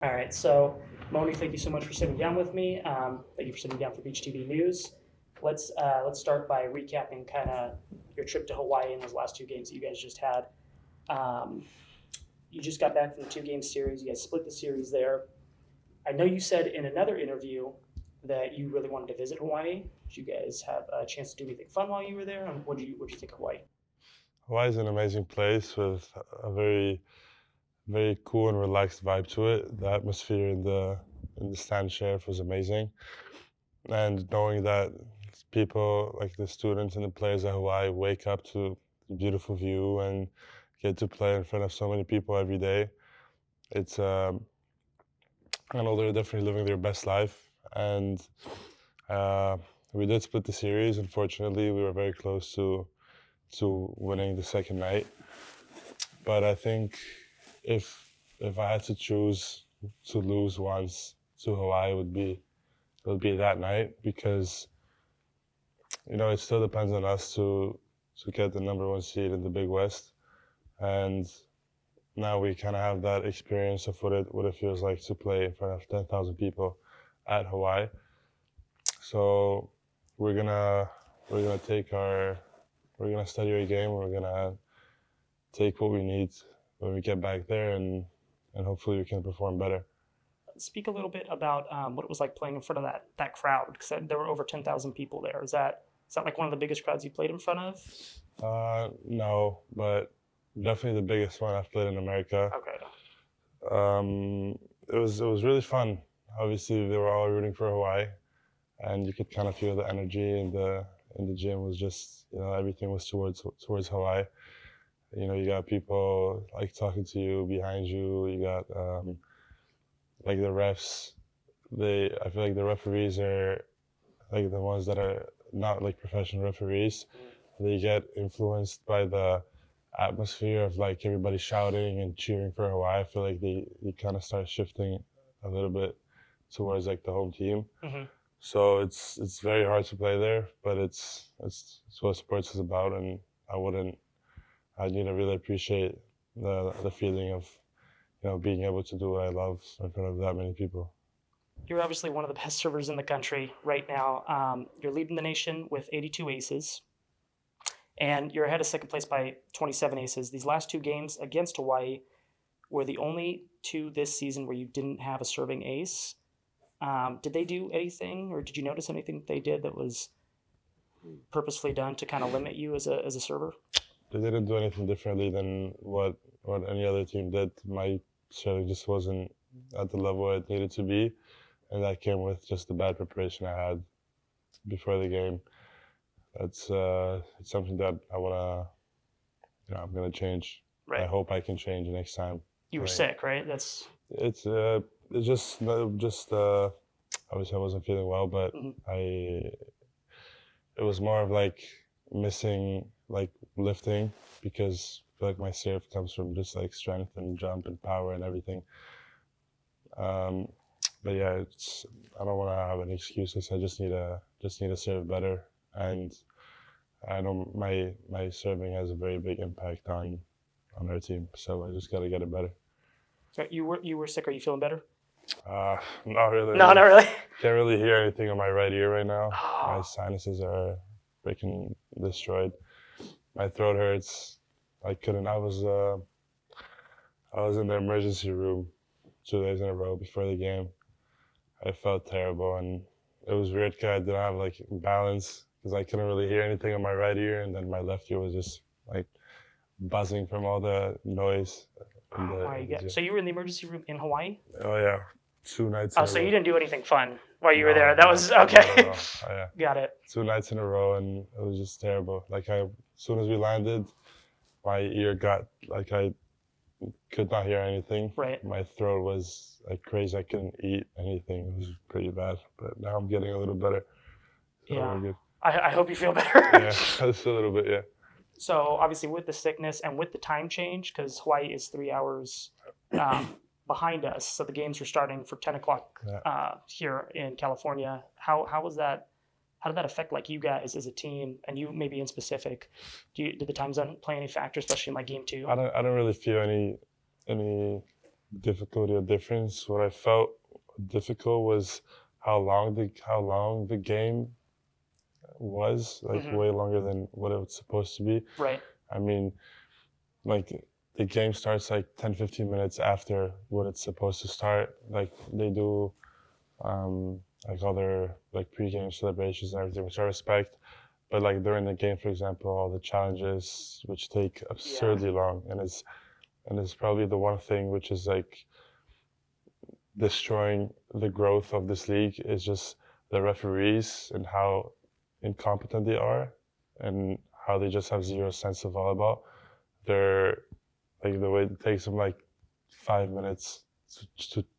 All right, so Moni, thank you so much for sitting down with me. Thank you for sitting down for Beach TV News. Let's start by recapping kind of your trip to Hawaii and those last two games that you guys just had. Um, you just got back from the two-game series. You guys split the series there. I know you said in another interview that you really wanted to visit Hawaii. Did you guys have a chance to do anything fun while you were there? And what did you think of Hawaii? Hawaii is an amazing place with a very cool and relaxed vibe to it. The atmosphere in the stand sheriff was amazing, and knowing that people like the students and the players at Hawaii wake up to the beautiful view and get to play in front of so many people every day. It's I know they're definitely living their best life, and uh, we did split the series. Unfortunately, we were very close to winning the second night. But I think if I had to choose to lose once to Hawaii, it would be that night because it still depends on us to get the number one seed in the Big West, and now we kind of have that experience of what it feels like to play in front of 10,000 people at Hawaii. So we're gonna we're gonna take our we're gonna study our game. We're gonna take what we need when we get back there, and hopefully we can perform better. Speak a little bit about what it was like playing in front of that crowd because there were over 10,000 people there. Is that like one of the biggest crowds you played in front of? No, but definitely the biggest one I've played in America. Okay. Um, it was really fun. Obviously, they were all rooting for Hawaii, and you could kind of feel the energy in the gym was just everything was towards Hawaii. You got people like talking to you behind you. You got like the refs. I feel like the referees are like the ones that are not like professional referees. They get influenced by the atmosphere of like everybody shouting and cheering for Hawaii. I feel like they kind of start shifting a little bit towards like the home team. Hmm. So it's very hard to play there, but it's what sports is about, and I wouldn't I need to really appreciate the feeling of being able to do what I love in front of that many people. You're obviously one of the best servers in the country right now. You're leading the nation with 82 aces, and you're ahead of second place by 27 aces. These last two games against Hawaii were the only two this season where you didn't have a serving ace. Did they do anything, or did you notice anything that they did that was purposefully done to kind of limit you as a server? They didn't do anything differently than what any other team did. My serving just wasn't at the level it needed to be, and that came with just the bad preparation I had before the game. That's it's something that I'm gonna change. I Right. hope I can change next time. You were Like sick, right? That's it's just no, just obviously I wasn't feeling well, but mhm. I it was more of like missing like lifting because I feel like my serve comes from just like strength and jump and power and everything. Um, but yeah, I don't want to have any excuses. I just need to serve better, and I know my serving has a very big impact on our team. So I just got to get it better. So you were sick. Are you feeling better? Not really. No, not really. Can't really hear anything on my right ear right now. My Oh, sinuses are freaking destroyed. My throat hurts. I couldn't. I was in the emergency room 2 days in a row before the game. I felt terrible, and it was weird because I didn't have like balance because I couldn't really hear anything on my right ear, and then my left ear was just like buzzing from all the noise in oh the my in the god! gym. So you were in the emergency room in Hawaii? Oh yeah, 2 nights Oh, in a so you row. didn't do anything fun while you were there? No, That not was not at okay. all. Oh, yeah. Got it. 2 nights in a row, and it was just terrible. As soon as we landed, my ear got like I could not hear anything. Right. My throat was like crazy. I couldn't eat anything. It was pretty bad. But now I'm getting a little better, so Yeah. we're good. I hope you feel better. Yeah, just a little bit. Yeah. So obviously with the sickness and with the time change, because Hawaii is 3 hours behind us, so the games were starting for 10 o'clock Yeah. here in California. How was that? How did that affect like you guys as a team and you maybe in specific? Did the time zone play any factor, especially in like game two? I don't really feel any difficulty or difference. What I felt difficult was how long the game was, like Mhm. way longer than what it was supposed to be. Right. I mean, like the game starts like 10, 15 minutes after what it's supposed to start. Like they do like other like pre-game celebrations and everything, which I respect. But like during the game, for example, all the challenges which take Yeah. absurdly long, and it's probably the one thing which is like destroying the growth of this league is just the referees and how incompetent they are, and how they just have zero sense of volleyball. They're like the way it takes them like 5 minutes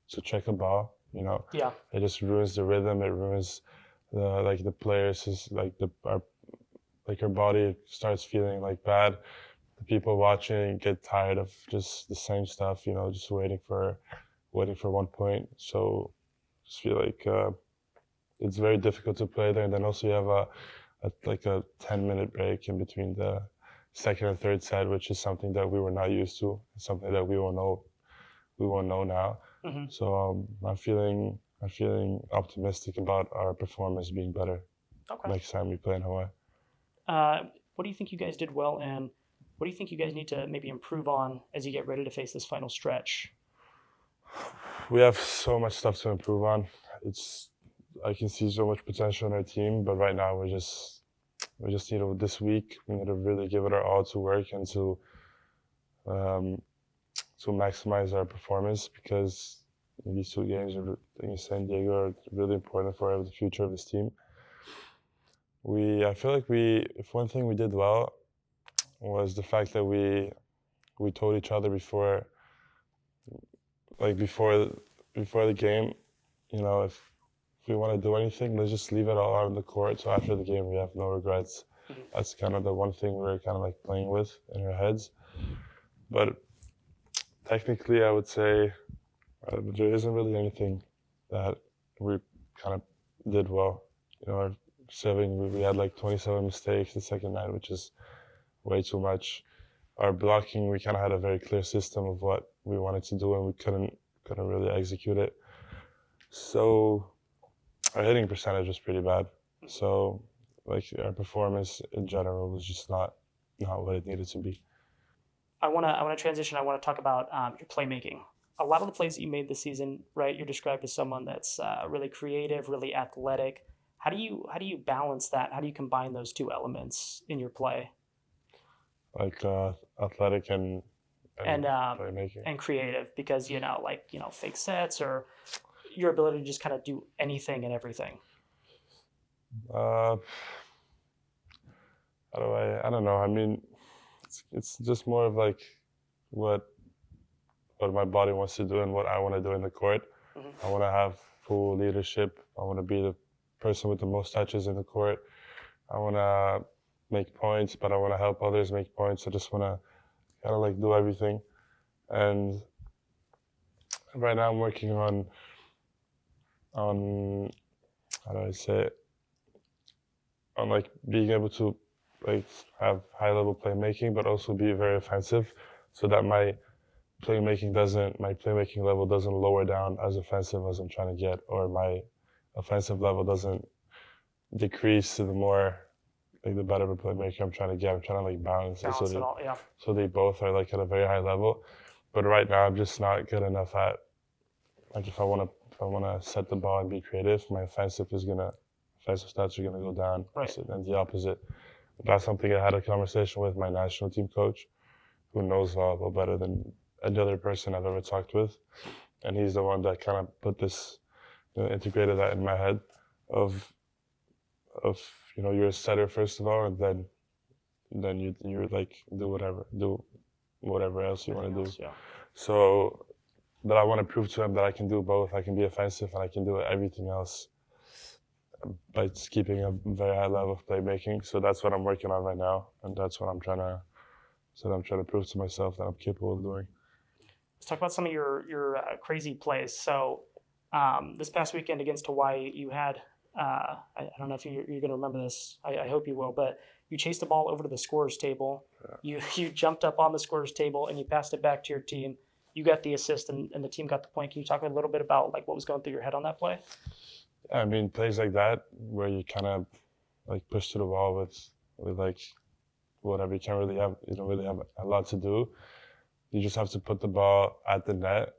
to check a ball. Yeah. It just ruins the rhythm. It ruins the players is like our body starts feeling like bad. The people watching get tired of just the same stuff. Just waiting for 1 point. So just feel like it's very difficult to play there. And then also you have a 10-minute break in between the second and third set, which is something that we were not used to, something that we won't know now. Hmm. So I'm feeling optimistic about our performance being better Okay. next time we play in Hawaii. What do you think you guys did well, and what do you think you guys need to maybe improve on as you get ready to face this final stretch? We have so much stuff to improve on. I can see so much potential in our team, but right now we just need to, this week we need to really give it our all to work and um, to maximize our performance, because these two games in San Diego are really important for the future of this team. I feel like if one thing we did well was the fact that we told each other before the game, if we want to do anything, let's just leave it all out on the court. So after the game, we have no regrets. Mhm. That's kind of the one thing we're kind of like playing with in our heads. But technically, I would say there isn't really anything that we kind of did well. Our serving, we had like 27 mistakes the second night, which is way too much. Our blocking, we kind of had a very clear system of what we wanted to do, and we couldn't really execute it. So our hitting percentage was pretty bad. So like our performance in general was just not what it needed to be. I want to transition. I want to talk about your playmaking. A lot of the plays that you made this season, right? You're described as someone that's really creative, really athletic. How do you balance that? How do you combine those two elements in your play? Like athletic and And playmaking. and creative, because fake sets, or your ability to just kind of do anything and everything. Uh, I don't know. I mean, it's just more of like what my body wants to do and what I want to do in the court. Mm-hmm. I want to have full leadership. I want to be the person with the most touches in the court. I want to make points, but I want to help others make points. I just want to kind of like do everything. And right now I'm working on how do I say it? On like being able to like have high level playmaking, but also be very offensive, so that my playmaking level doesn't lower down as offensive as I'm trying to get, or my offensive level doesn't decrease to the more like the better of a playmaker I'm trying to get. I'm trying to like balance it Balance it all, yeah. so they both are like at a very high level. But right now I'm just not good enough at, like, if I want to set the ball and be creative, my offensive stats are gonna go down. Right. And the opposite. That's something I had a conversation with my national team coach, who knows volleyball better than any other person I've ever talked with, and he's the one that kind of put this, integrated that in my head of you're a setter first of all, and then you're like do whatever else you want to do. Yeah. So that I want to prove to him that I can do both. I can be offensive and I can do everything else by just keeping a very high level of playmaking. So that's what I'm working on right now, and that's what I'm trying to prove to myself that I'm capable of doing. Let's talk about some of your crazy plays. So this past weekend against Hawaii, you had I don't know if you're going to remember this. I hope you will, but you chased the ball over to the scorer's table. Yeah. You jumped up on the scorer's table and you passed it back to your team. you got the assist and the team got the point. Can you talk a little bit about like what was going through your head on that play? I mean, plays like that where you kind of like push to the wall with like whatever, you don't really have a lot to do. You just have to put the ball at the net,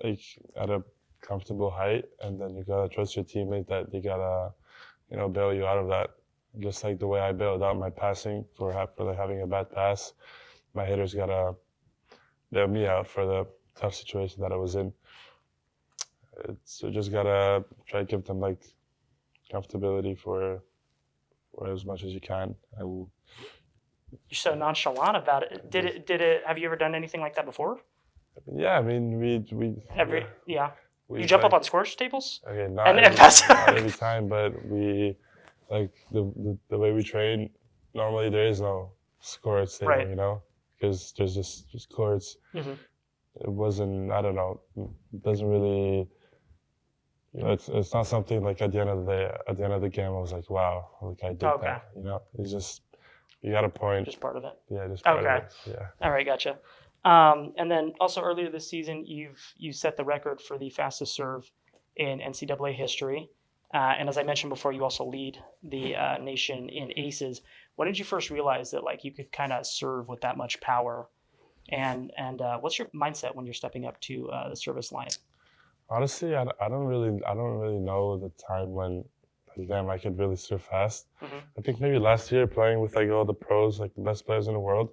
like at a comfortable height, and then you gotta trust your teammate that they gotta, bail you out of that. Just like the way I bailed out my passing for like having a bad pass, my hitters gotta bail me out for the tough situation that I was in. So just gotta try to give them like comfortability for as much as you can. You're so nonchalant about it. Did it? Have you ever done anything like that before? Yeah, I mean we You jump up on scores tables? Okay, And pass. not every time, but we like the way we train. Normally, there is no scores table, Right. because there's just courts. It wasn't. I don't know. It doesn't really. It's not something like at the end of the day. At the end of the game, I was like, wow, like I did that. It's just you got a point. Just part of it. Yeah, just part Okay. of it. Yeah. All right, gotcha. And then also earlier this season, you set the record for the fastest serve in NCAA history. And as I mentioned before, you also lead the nation in aces. When did you first realize that like you could kind of serve with that much power? And what's your mindset when you're stepping up to the service line? Honestly, I don't really know the time when, like, damn, I could really serve fast. I think maybe last year playing with like all the pros, like the best players in the world,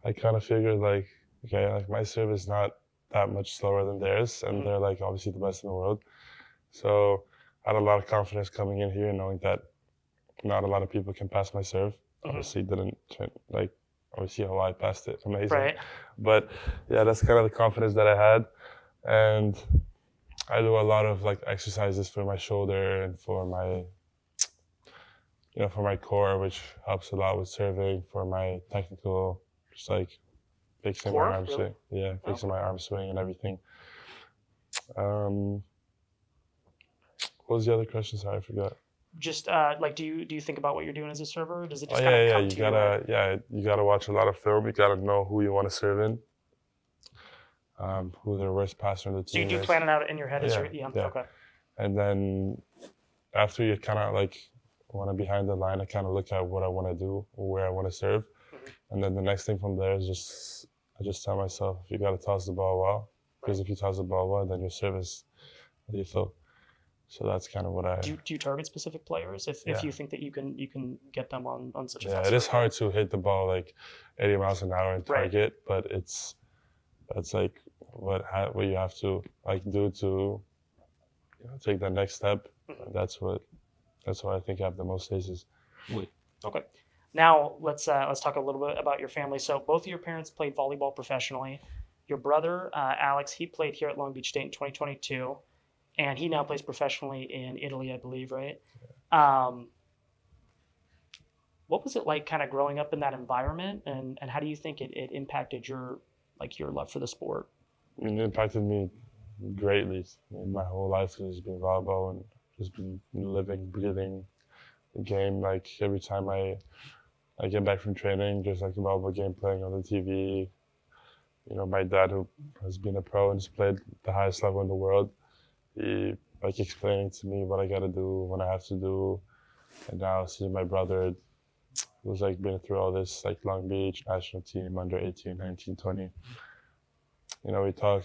I kind of figured like, okay, like my serve is not that much slower than theirs, and they're like obviously the best in the world. So I had a lot of confidence coming in here, knowing that not a lot of people can pass my serve. Obviously, didn't like obviously how I passed it, amazing. Right. But yeah, that's kind of the confidence that I had, and I do a lot of like exercises for my shoulder and for my, for my core, which helps a lot with serving. For my technical, just like fixing Core, my arm really? swing. Yeah, fixing my arm swing and everything. What was the other question? Sorry, I forgot. Just like, do you think about what you're doing as a server? Or does it just kind Yeah, of yeah. come You to gotta, you gotta watch a lot of film. You gotta know who you want to serve in. Who their worst passer in the So you team do is. plan it out in your head as Yeah. Okay. And then after you kind of like when I'm behind the line, I kind of look at what I want to do, where I want to serve, and then the next thing from there is I just tell myself, you got to toss the ball well, because if you toss the ball well, then your service lethal. So that's kind of what I. Do you target specific players if you think that you can get them on such a fast it is serve? hard to hit the ball like 80 miles an hour and target, but that's like what you have to like do to take that next step. That's why I think I have the most aces. Okay. Now let's talk a little bit about your family. So both of your parents played volleyball professionally. Your brother Alex, he played here at Long Beach State in 2022, and he now plays professionally in Italy, I believe, right? What was it like kind of growing up in that environment, and how do you think it impacted your love for the sport? I mean, it impacted me greatly. I mean, my whole life has been volleyball and just been living, breathing the game. Like every time I get back from training, just like a volleyball game playing on the TV. My dad, who has been a pro and has played the highest level in the world, he like explaining to me what I gotta do, what I have to do. And now seeing my brother, who's like been through all this, like Long Beach national team under 18, 19, 20. We talk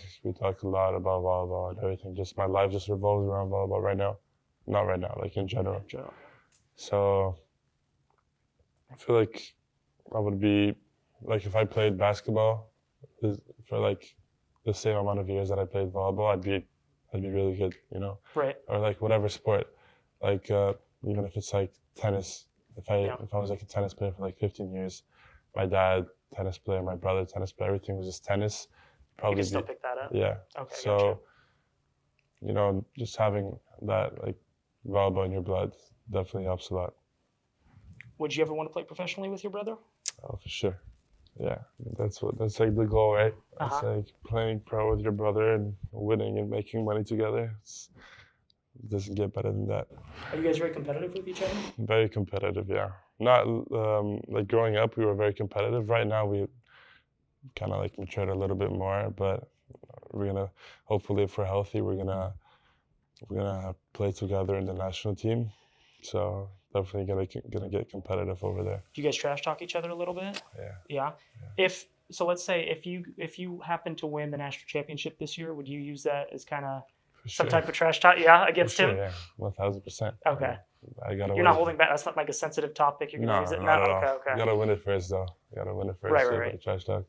a lot about volleyball and everything. Just my life just revolves around volleyball right now. Not right now, like in general. So I feel like I would be like if I played basketball for like the same amount of years that I played volleyball, I'd be really good, Right. Or like whatever sport, like even if it's like tennis. If I was like a tennis player for like 15 years, my dad tennis player, my brother tennis player, everything was just tennis. Probably you can still pick that up. Yeah. Okay. So, just having that like volleyball in your blood definitely helps a lot. Would you ever want to play professionally with your brother? Oh, for sure. Yeah, that's like the goal, right? It's like playing pro with your brother and winning and making money together. It doesn't get better than that. Are you guys very competitive with each other? Very competitive, yeah. Not like growing up, we were very competitive. Right now, we kind of like matured a little bit more, but we're gonna hopefully, if we're healthy, we're gonna play together in the national team. So definitely gonna get competitive over there. Do you guys trash talk each other a little bit? Yeah. Yeah. So let's say if you happen to win the national championship this year, would you use that as kind of some type of trash talk? Yeah, against him. Yeah, 1000%. Okay. I gotta. You're not holding back. That's not like a sensitive topic. You're gonna use it. Not at all. Okay. You gotta win it first, though. You gotta win it first. Right. Trash talk.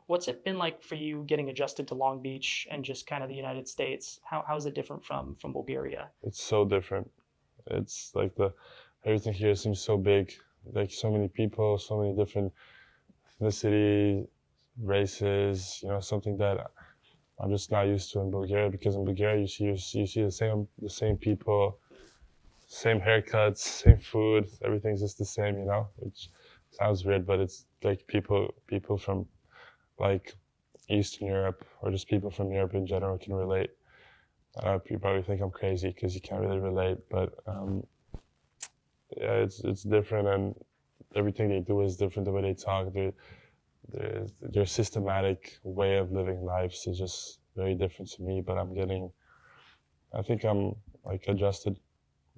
What's it been like for you getting adjusted to Long Beach and just kind of the United States? How is it different from Bulgaria? It's so different. It's like everything here seems so big. Like so many people, so many different ethnicity, races. You know, something that I'm just not used to in Bulgaria. Because in Bulgaria, you see the same people, same haircuts, same food. Everything's just the same. You know, which sounds weird, but it's like people from like Eastern Europe or just people from Europe in general can relate. You probably think I'm crazy because you can't really relate, but yeah, it's different, and everything they do is different. The way they talk, their systematic way of living lives is just very different to me. But I think I'm like adjusted.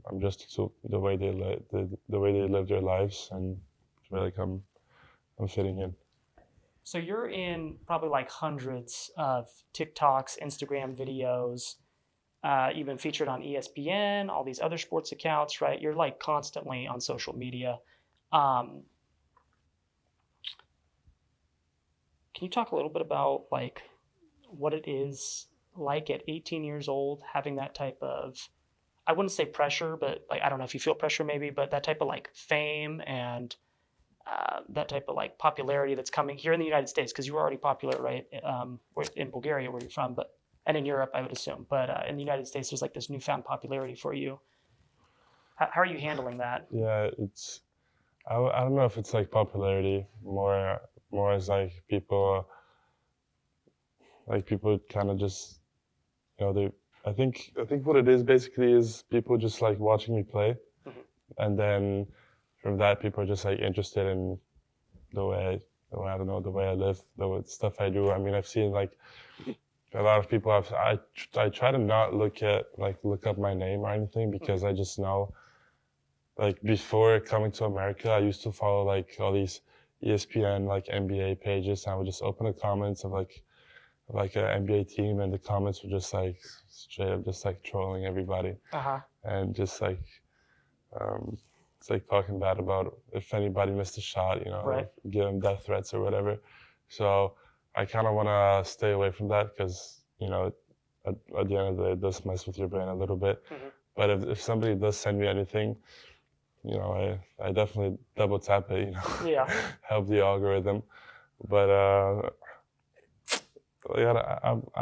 I'm adjusted to the way they live their lives, and I feel like I'm fitting in. So you're in probably like hundreds of TikToks, Instagram videos. You've been featured on ESPN, all these other sports accounts, right? You're like constantly on social media. Can you talk a little bit about like what it is like at 18 years old, having that type of, I wouldn't say pressure, but like, I don't know if you feel pressure maybe, but that type of like fame and that type of like popularity that's coming here in the United States, because you were already popular, right? In Bulgaria, where you're from, and in Europe, I would assume. But in the United States, there's like this newfound popularity for you. How are you handling that? Yeah, I don't know if it's like popularity, more as like people kind of just, you know, I think what it is basically is people just like watching me play, and then from that people are just like interested in the way I don't know, the way I live, the stuff I do. I mean, I've seen like a lot of people I try to not look up my name or anything, because I just know, like before coming to America, I used to follow like all these ESPN like NBA pages, and I would just open the comments of like an NBA team, and the comments were just like straight up just like trolling everybody, and just like it's like talking bad about if anybody missed a shot, you know, right. Give them death threats or whatever. So I kind of want to stay away from that, because, you know, at the end of the day, it does mess with your brain a little bit. But if somebody does send me anything, you know, I definitely double tap it, you know, help the algorithm. But I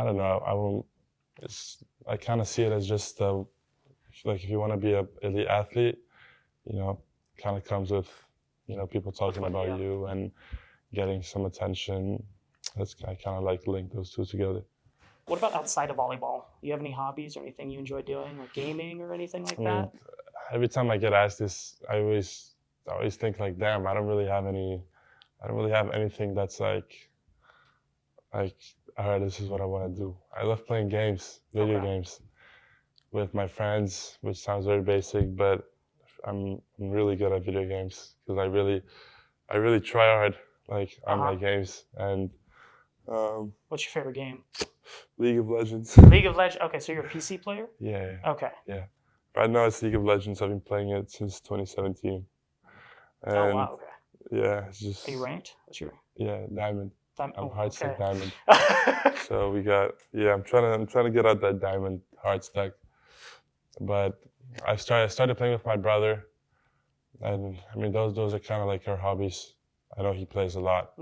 don't know. I kind of see it as just like if you want to be an elite athlete, you know, kind of comes with, you know, people talking about you and getting some attention. I kind of like link those two together. What about outside of volleyball? Do you have any hobbies or anything you enjoy doing, like gaming or anything like that? Every time I get asked this, I always think like, damn, I don't really have anything that's like, all right, this is what I want to do. I love playing games, video games, with my friends, which sounds very basic, but I'm really good at video games, because I really try hard like on my games. And what's your favorite game? League of Legends. League of Legends. Okay, so you're a PC player? Yeah. Okay. Yeah. Right now it's League of Legends. I've been playing it since 2017. And oh wow. Okay. Yeah, it's just. Are you ranked? What's your? Yeah, diamond. I'm hard stack diamond. Okay. So we got. Yeah, I'm trying to get out that diamond hard stack. But I started playing with my brother, and I mean those are kind of like our hobbies. I know he plays a lot.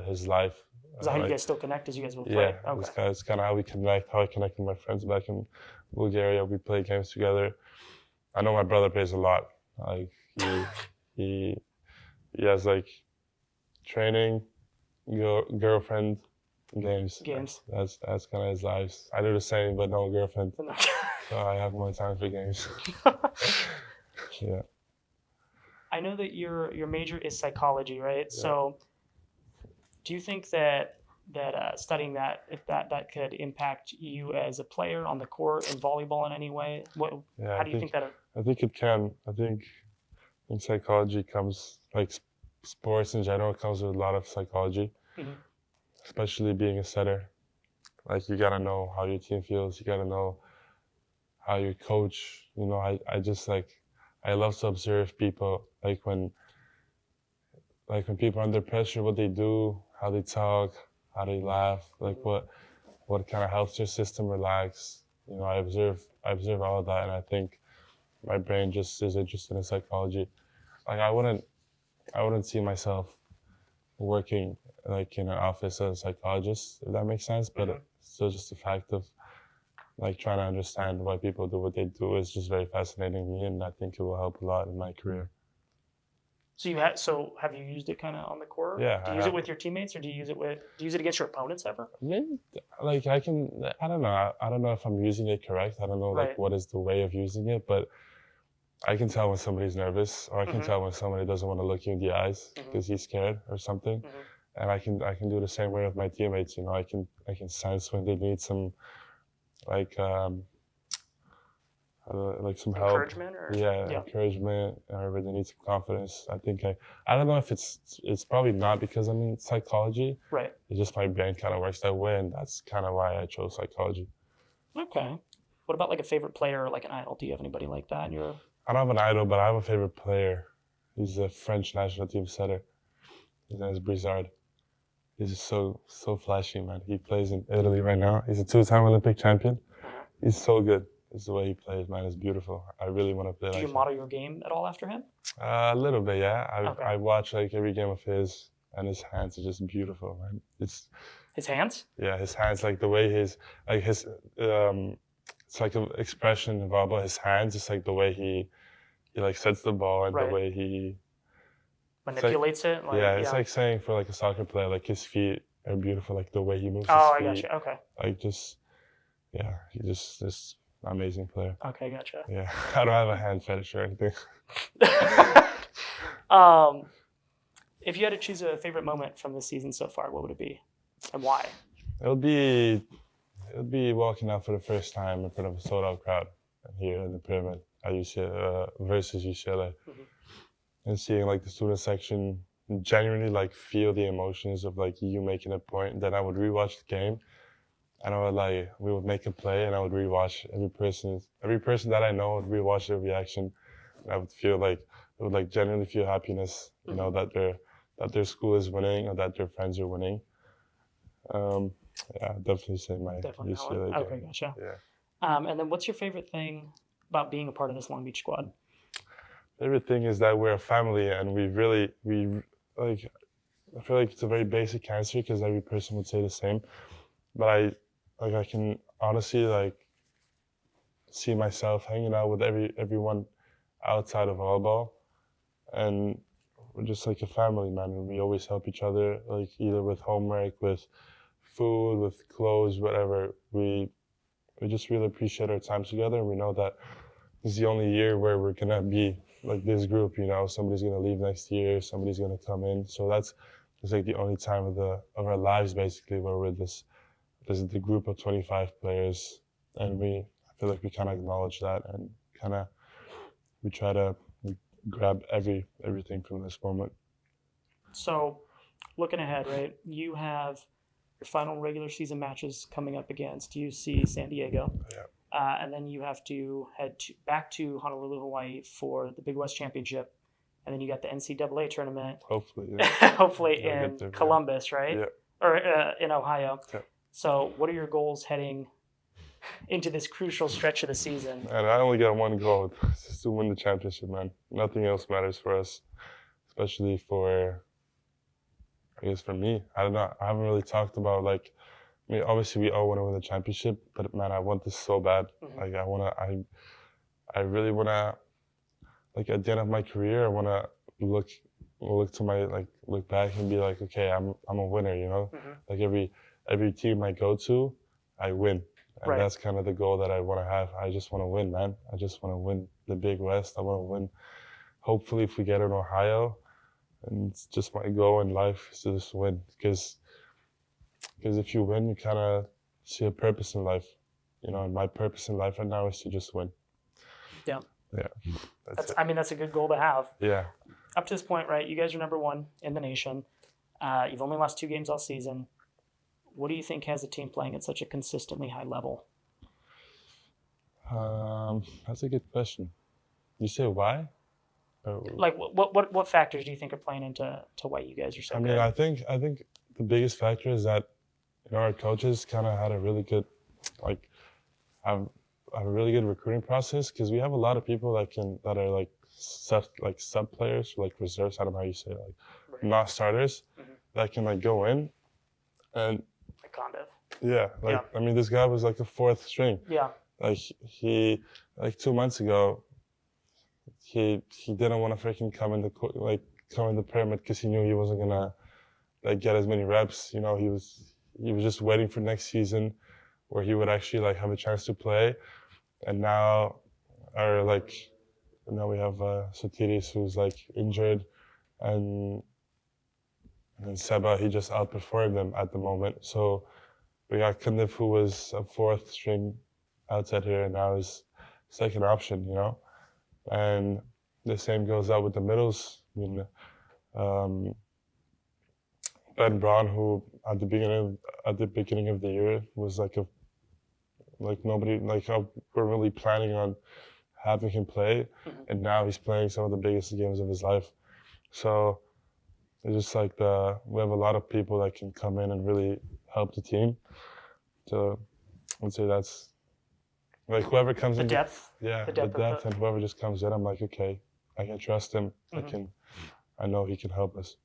His life. Is that how you guys still connect? As you guys will play? Yeah, okay. It's kind of how we connect. How I connect with my friends back in Bulgaria. We play games together. I know my brother plays a lot. Like he has like training, girlfriend, games. That's kind of his life. I do the same, but no girlfriend. So I have more time for games. Yeah. I know that your major is psychology, right? Yeah. So do you think that studying that, if that could impact you as a player on the court and volleyball in any way? Yeah, How do you think that? I think it can. I think psychology comes, like sports in general comes with a lot of psychology, Mhm. especially being a setter. Like you gotta know how your team feels. You gotta know how your coach. I just I love to observe people, when people are under pressure, what they do, how they talk, how they laugh, like what kind of helps their system relax. I observe all of that, and I think my brain just is interested in psychology. Like I wouldn't see myself working like in an office as a psychologist, if that makes sense. But Mhm. still, just the fact of like trying to understand why people do what they do is just very fascinating to me, and I think it will help a lot in my career. So have you used it kind of on the court? Yeah, Do I you use it have. with your teammates, or do you use it against your opponents ever? Maybe like I don't know. I don't know if I'm using it correct. I don't know like Right. what is the way of using it, but I can tell when somebody's nervous, or I can Mhm. tell when somebody doesn't want to look you in the eyes Mhm. because he's scared or something. Mhm. And I can do the same way with my teammates. I can sense when they need some like like some help. Encouragement, or Yeah, yeah. encouragement, or when they need some confidence. I don't know if it's probably not because I'm in psychology. Right. It's just my brain kind of works that way, and that's kind of why I chose psychology. Okay. What about like a favorite player or like an idol? Do you have anybody like that in your? I don't have an idol, but I have a favorite player. He's a French national team setter. His name is Brizard. He's just so flashy, man. He plays in Italy right now. He's a two-time Olympic champion. Uh-huh. He's so good. It's the way he plays, man. It's beautiful. I really want to play Do like you him. model your game at all after him? A little bit, yeah. Okay. I watch like every game of his, and his hands are just beautiful, man. His hands? Yeah, his hands, like the way it's like an expression in volleyball. His hands, it's like the way he like sets the ball, and Right. the way he Manipulates it? Like, yeah, it's like saying for like a soccer player, like his feet are beautiful, like the way he moves Oh, I his feet. gotcha. Okay. Like yeah, he's just amazing player. Okay, gotcha. Yeah, I don't have a hand fetish or anything. If you had to choose a favorite moment from this season so far, what would it be, and why? It'll be walking out for the first time in front of a sold-out crowd here in the Pyramid at UCLA versus UCLA, and seeing like the student section genuinely like feel the emotions of like you making a point. Then I would rewatch the game, and we would make a play, and I would rewatch every person that I know would rewatch their reaction, and I would genuinely feel happiness, that their school is winning or that their friends are winning. Yeah, I'd definitely say my Definitely that UCLA one. game. Okay, gotcha. Yeah. And then what's your favorite thing about being a part of this Long Beach squad? Favorite thing is that we're a family, and we like. I feel like it's a very basic answer because every person would say the same, but I can honestly like see myself hanging out with everyone outside of volleyball, and we're just like a family, man. And we always help each other, like either with homework, with food, with clothes, whatever. We just really appreciate our time together, and we know that this is the only year where we're gonna be like this group. Somebody's gonna leave next year, somebody's gonna come in. So it's like the only time of our lives basically where we're this is the group of 25 players, and I feel like we kind of acknowledge that, and we try to grab everything from this moment. So, looking ahead, right? You have your final regular season matches coming up against UC San Diego. Yeah. And then you have to head back to Honolulu, Hawaii for the Big West Championship. And then you got the NCAA tournament. Hopefully, yeah. Hopefully Yeah, in Columbus, right? Yeah. Or in Ohio. Yeah. So, what are your goals heading into this crucial stretch of the season? And I only got one goal: it's just to win the championship, man. Nothing else matters for us, especially I guess for me. I don't know. I haven't really talked about obviously we all want to win the championship, but man, I want this so bad. Mhm. Like I really wanna, like at the end of my career, I wanna look back and be like, okay, I'm a winner, Mhm. Like every team I go to, I win. And Right. that's kind of the goal that I want to have. I just want to win, man. I just want to win the Big West. I want to win. Hopefully, if we get in Ohio, and it's just my goal in life is to just win. Because because if you win, you kind of see a purpose in life. You know, and my purpose in life right now is to just win. Yeah. Yeah. That's it. I mean, that's a good goal to have. Yeah. Up to this point, right? You guys are number one in the nation. You've only lost 2 games all season. What do you think has the team playing at such a consistently high level? That's a good question. You say why? Like, what factors do you think are playing into why you guys are so good? I think the biggest factor is that our coaches kind of had a really good have a really good recruiting process, because we have a lot of people that are like sub players, like reserves. I don't know how you say it, like not starters, that can like go in and Like Condiv. yeah, I mean, this guy was like the 4th string. Yeah. Like he 2 months ago, he didn't want to freaking come in the pyramid because he knew he wasn't gonna like get as many reps. You know, he was just waiting for next season where he would actually like have a chance to play. And now we have Sotiris, who's like injured, and Seba, he just outperformed them at the moment. So we got Kandif, who was a 4th string outside here, and now is 2nd option, you know. And the same goes out with the middles. I mean, Ben Braun, who at the beginning of the year was nobody we're really planning on having him play, and now he's playing some of the biggest games of his life. So it's just like we have a lot of people that can come in and really help the team. So I'd say that's like whoever comes in. Depth. Yeah, the depth, and whoever just comes in, I'm like, okay, I can trust him. I know he can help us.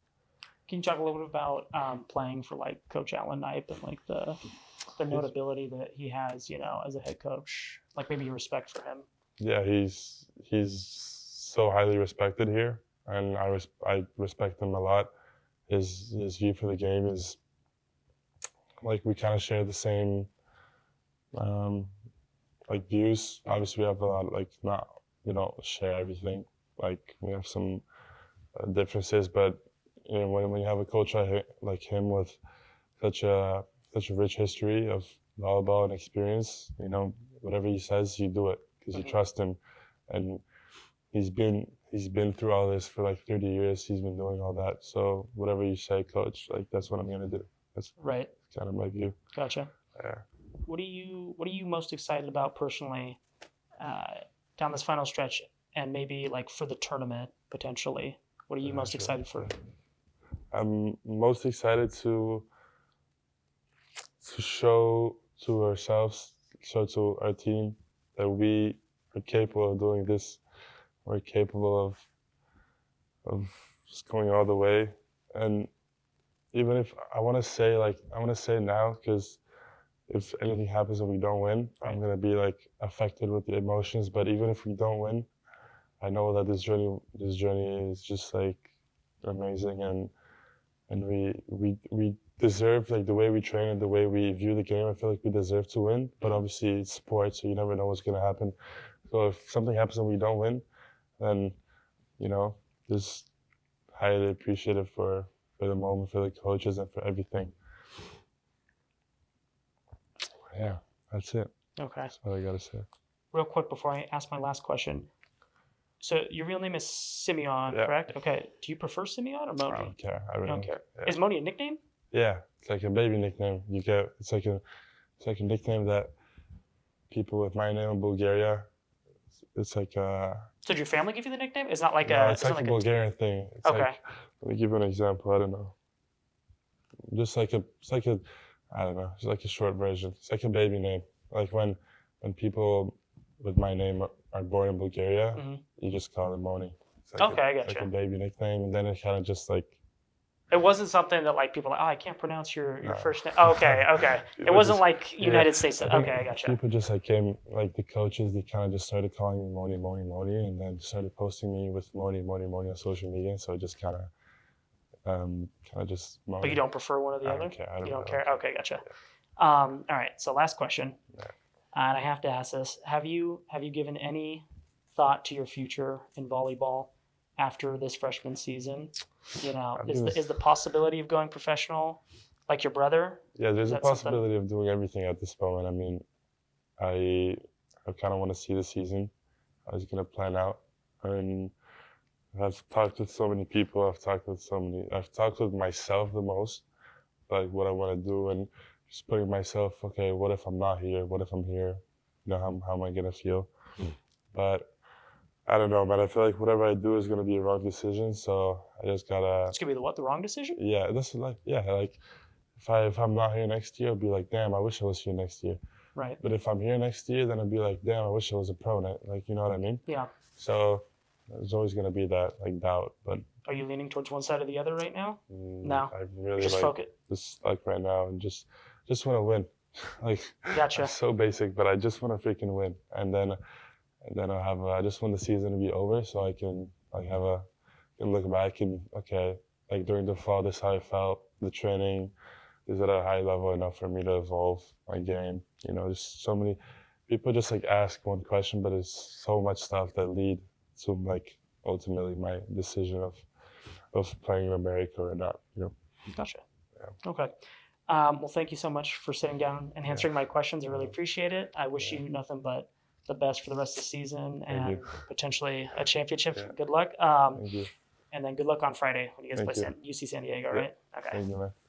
Can you talk a little bit about playing for like Coach Alan Knipe and like the notability that he has, you know, as a head coach? Like maybe your respect for him. Yeah, he's so highly respected here, and I respect him a lot. His view for the game is like we kind of share the same like views. Obviously, we have a lot we don't share everything. Like we have some differences, but you know, when you have a coach like him with such a rich history of volleyball and experience, you know, whatever he says, you do it because you trust him, and he's been through all this for like 30 years. He's been doing all that. So whatever you say, coach, like that's what I'm gonna do. That's right. Kind of my view. Gotcha. Yeah. What are you most excited about personally down this final stretch, and maybe like for the tournament potentially? What are you most excited for? I'm most excited to show to ourselves, show to our team that we are capable of doing this. We're capable of just going all the way. And even if I want to say now, because if anything happens and we don't win, I'm gonna be like affected with the emotions. But even if we don't win, I know that this journey is just like amazing, and we deserve, like the way we train and the way we view the game. I feel like we deserve to win, but obviously it's sports, so you never know what's gonna happen. So if something happens and we don't win, then you know, just highly appreciative for the moment, for the coaches, and for everything. Yeah, that's it. Okay. That's all I gotta say. Real quick before I ask my last question. So your real name is Simeon, correct? Okay. Do you prefer Simeon or Moni? I don't care. I really don't care. Yeah. Is Moni a nickname? Yeah, it's like a baby nickname. It's like a nickname that people with my name in Bulgaria. It's like a. So did your family give you the nickname? It's not like It's like a Bulgarian thing. It's okay. Like, let me give you an example. I don't know. It's like a. I don't know. It's like a short version. It's like a baby name. Like when people with my name are born in Bulgaria, you just call them Moni. It's like I gotcha. It's like a baby nickname, and then it kind of just like. It wasn't something that like people are like, oh, I can't pronounce your first name. Oh, okay. It wasn't like United States. Okay, I gotcha. People just like came, like the coaches, they kind of just started calling me Moni, Moni, Moni, and then started posting me with Moni, Moni, Moni on social media. So it just kind of just. Moni. But you don't prefer one or the other? I don't care. You don't care? Okay, gotcha. Yeah. All right. So last question, and I have to ask this: Have you given any thought to your future in volleyball after this freshman season? You know, is the possibility of going professional, like your brother? Yeah, there's a That's something. possibility of doing everything at this moment. I mean, I kind of want to see the season. I was gonna plan out, and I've talked with so many people. I've talked with myself the most, like what I want to do, and just putting myself, okay, what if I'm not here? What if I'm here? You know, how am I gonna feel? But I don't know, man. I feel like whatever I do is gonna be a wrong decision. So I just gotta, It's gonna be the wrong decision? yeah. This is like, yeah, like if I'm not here next year, I'll be like, damn, I wish I was here next year. Right. But if I'm here next year, then I'll be like, damn, I wish I was a pro net. Like, you know what I mean? Yeah. So there's always gonna be that like doubt. But Are you leaning towards one side or the other right now? No. I really Just like focus. just like right now and just want to win. Like, Gotcha. it's so basic, but I just want to freaking win. And then I'll have I just want the season to be over so I can like can look back and okay, like during the fall, this is how I felt. The training is at a high level enough for me to evolve my game. You know, there's so many people just like ask one question, but there's so much stuff that lead to like ultimately my decision of playing in America or not. You know. Gotcha. Yeah. Okay. Well, thank you so much for sitting down and answering my questions. I really appreciate it. I wish you nothing but the best for the rest of the season and potentially a championship. Yeah. Good luck. Thank you. And then good luck on Friday when you guys Thank play UC San Diego, right? Okay. Thank you, man.